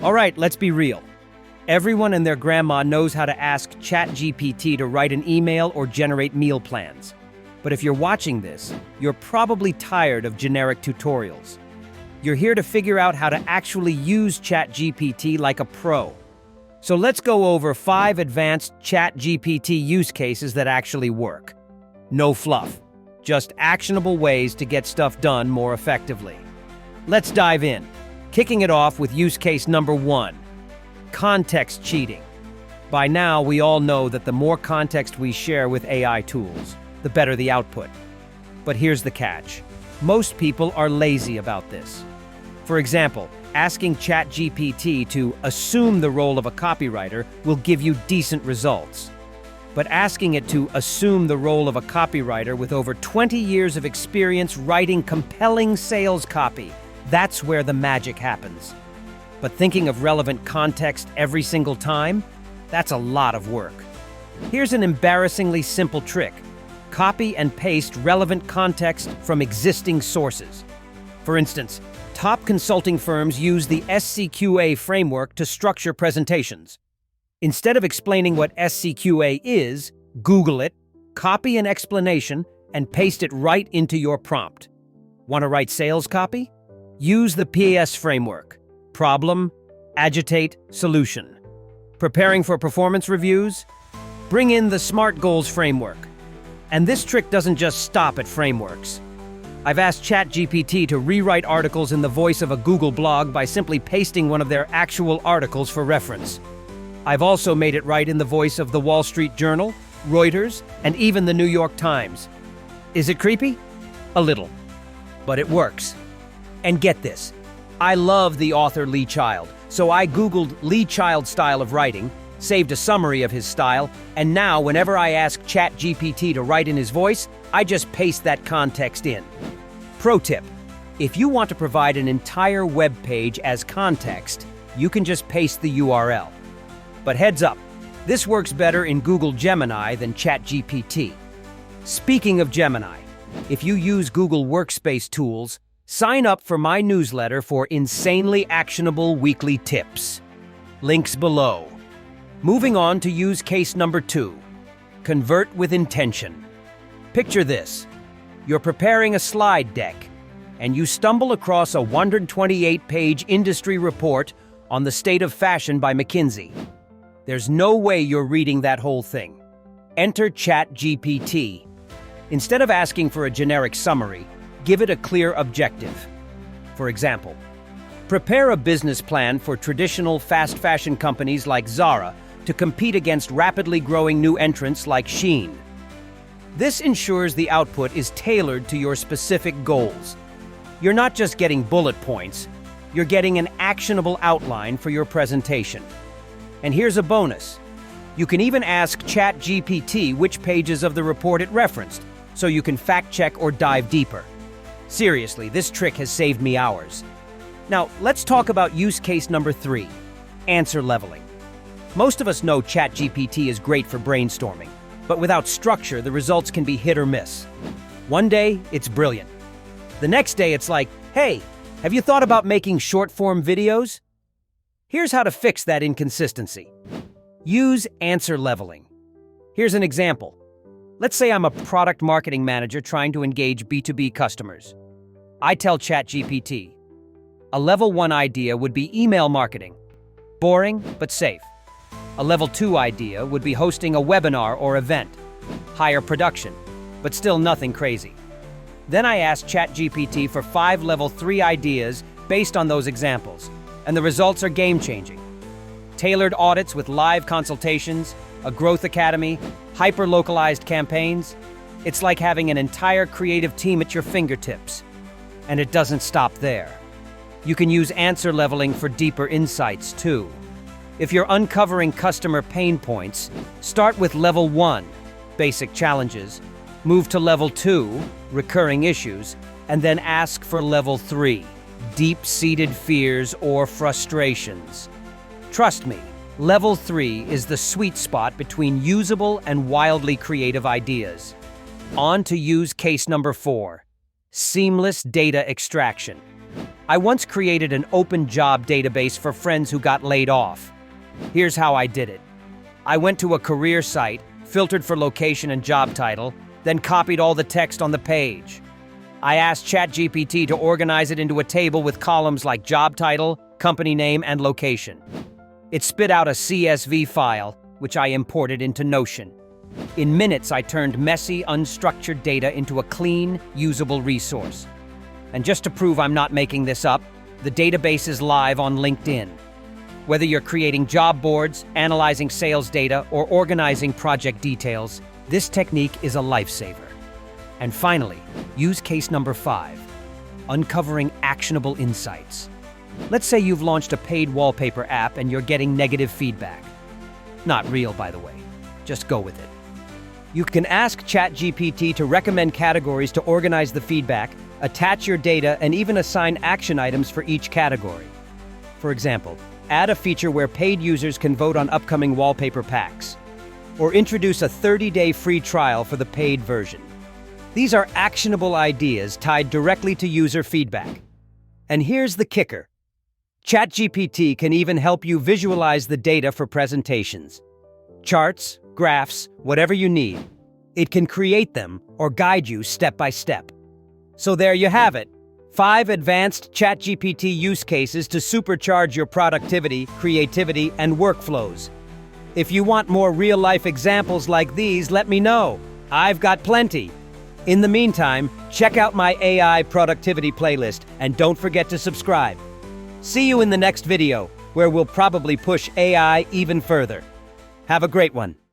All right, let's be real. Everyone and their grandma knows how to ask ChatGPT to write an email or generate meal plans. But if you're watching this, you're probably tired of generic tutorials. You're here to figure out how to actually use ChatGPT like a pro. So let's go over 5 advanced ChatGPT use cases that actually work. No fluff, just actionable ways to get stuff done more effectively. Let's dive in, kicking it off with use case number 1, context cheating. By now, we all know that the more context we share with AI tools, the better the output. But here's the catch. Most people are lazy about this. For example, asking ChatGPT to assume the role of a copywriter will give you decent results. But asking it to assume the role of a copywriter with over 20 years of experience writing compelling sales copy, that's where the magic happens. But thinking of relevant context every single time? That's a lot of work. Here's an embarrassingly simple trick. Copy and paste relevant context from existing sources. For instance, top consulting firms use the SCQA framework to structure presentations. Instead of explaining what SCQA is, Google it, copy an explanation, and paste it right into your prompt. Want to write sales copy? Use the PAS framework. Problem, agitate, solution. Preparing for performance reviews? Bring in the SMART Goals framework. And this trick doesn't just stop at frameworks. I've asked ChatGPT to rewrite articles in the voice of a Google blog by simply pasting one of their actual articles for reference. I've also made it right in the voice of the Wall Street Journal, Reuters, and even the New York Times. Is it creepy? A little. But it works. And get this. I love the author Lee Child, so I Googled Lee Child style of writing, saved a summary of his style, and now whenever I ask ChatGPT to write in his voice, I just paste that context in. Pro tip: if you want to provide an entire web page as context, you can just paste the URL. But heads up, this works better in Google Gemini than ChatGPT. Speaking of Gemini, if you use Google Workspace tools, sign up for my newsletter for insanely actionable weekly tips. Links below. Moving on to use case number 2, convert with intention. Picture this. You're preparing a slide deck, and you stumble across a 128-page industry report on the state of fashion by McKinsey. There's no way you're reading that whole thing. Enter ChatGPT. Instead of asking for a generic summary, give it a clear objective. For example, prepare a business plan for traditional fast fashion companies like Zara to compete against rapidly growing new entrants like Shein. This ensures the output is tailored to your specific goals. You're not just getting bullet points, you're getting an actionable outline for your presentation. And here's a bonus. You can even ask ChatGPT which pages of the report it referenced, so you can fact-check or dive deeper. Seriously, this trick has saved me hours. Now, let's talk about use case number 3, answer leveling. Most of us know ChatGPT is great for brainstorming, but without structure, the results can be hit or miss. One day, it's brilliant. The next day, it's like, hey, have you thought about making short-form videos? Here's how to fix that inconsistency. Use answer leveling. Here's an example. Let's say I'm a product marketing manager trying to engage B2B customers. I tell ChatGPT, a level 1 idea would be email marketing. Boring, but safe. A level 2 idea would be hosting a webinar or event. Higher production, but still nothing crazy. Then I ask ChatGPT for 5 level 3 ideas based on those examples, and the results are game-changing. Tailored audits with live consultations, a growth academy, hyper-localized campaigns. It's like having an entire creative team at your fingertips. And it doesn't stop there. You can use answer leveling for deeper insights, too. If you're uncovering customer pain points, start with level 1, basic challenges, move to level 2, recurring issues, and then ask for level 3, deep-seated fears or frustrations. Trust me, level 3 is the sweet spot between usable and wildly creative ideas. On to use case number 4, seamless data extraction. I once created an open job database for friends who got laid off. Here's how I did it. I went to a career site, filtered for location and job title, then copied all the text on the page. I asked ChatGPT to organize it into a table with columns like job title, company name, and location. It spit out a CSV file, which I imported into Notion. In minutes, I turned messy, unstructured data into a clean, usable resource. And just to prove I'm not making this up, the database is live on LinkedIn. Whether you're creating job boards, analyzing sales data, or organizing project details, this technique is a lifesaver. And finally, use case number 5, uncovering actionable insights. Let's say you've launched a paid wallpaper app and you're getting negative feedback. Not real, by the way. Just go with it. You can ask ChatGPT to recommend categories to organize the feedback, attach your data, and even assign action items for each category. For example, add a feature where paid users can vote on upcoming wallpaper packs, or introduce a 30-day free trial for the paid version. These are actionable ideas tied directly to user feedback. And here's the kicker. ChatGPT can even help you visualize the data for presentations. Charts, graphs, whatever you need. It can create them or guide you step by step. So there you have it. 5 advanced ChatGPT use cases to supercharge your productivity, creativity, and workflows. If you want more real-life examples like these, let me know. I've got plenty. In the meantime, check out my AI productivity playlist and don't forget to subscribe. See you in the next video, where we'll probably push AI even further. Have a great one.